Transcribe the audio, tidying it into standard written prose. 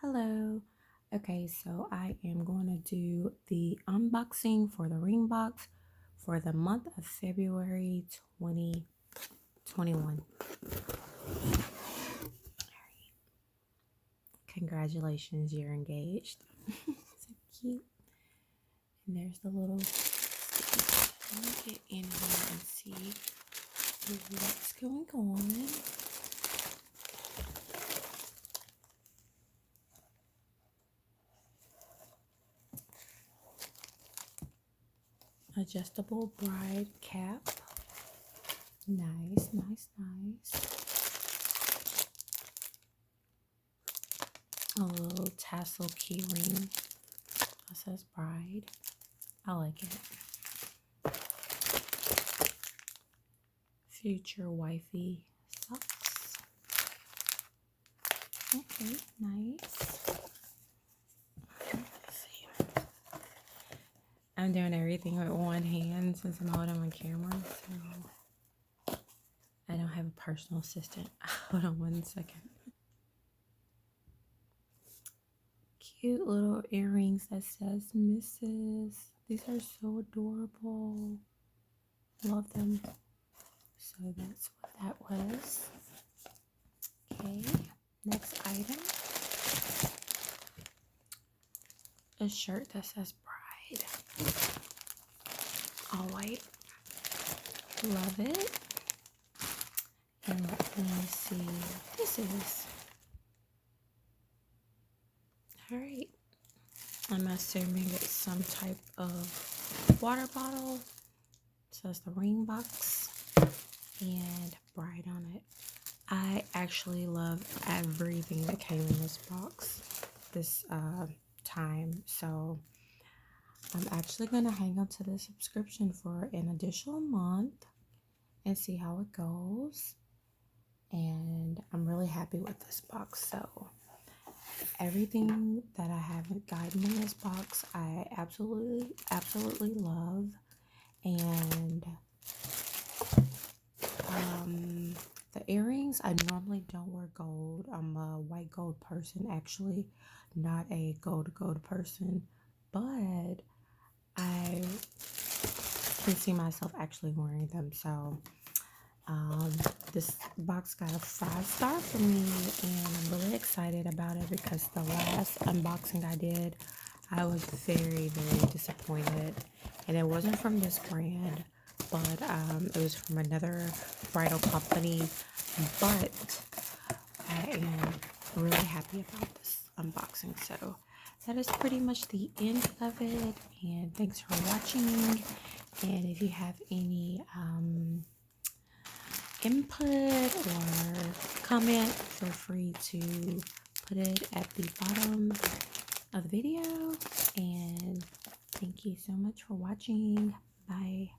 Hello. Okay, so I am going to do the unboxing for the ring box for the month of February 2021. Congratulations, you're engaged. So cute. And there's the little sticky. Let me get in here and see what's going on. Adjustable bride cap. Nice, nice, nice. A little tassel key ring that says bride. I like it. Future wifey socks. Okay, nice. Let's see. I'm doing everything with one hand since I'm holding my camera, so I don't have a personal assistant. Hold on one second. Cute little earrings that says Mrs. These are so adorable. Love them. So that's what that was. Okay, next item. A shirt that says Bride. All white. Love it. And let me see what this is. Alright. I'm assuming it's some type of water bottle. It says the ring box and Bride on it. I actually love everything that came in this box this time, so I'm actually gonna hang on to the subscription for an additional month and see how it goes. And I'm really happy with this box. So everything that I haven't gotten in this box, I absolutely love. And the earrings, I normally don't wear gold. I'm a white gold person, actually, not a gold person, but I can see myself actually wearing them. So this box got a 5-star for me, and I'm really excited about it because the last unboxing I did, I was very disappointed, and it wasn't from this brand, but it was from another bridal company. But I am really happy about this unboxing. So that is pretty much the end of it, and thanks for watching. And if you have any input or comment, feel free to put it at the bottom of the video. And thank you so much for watching. Bye.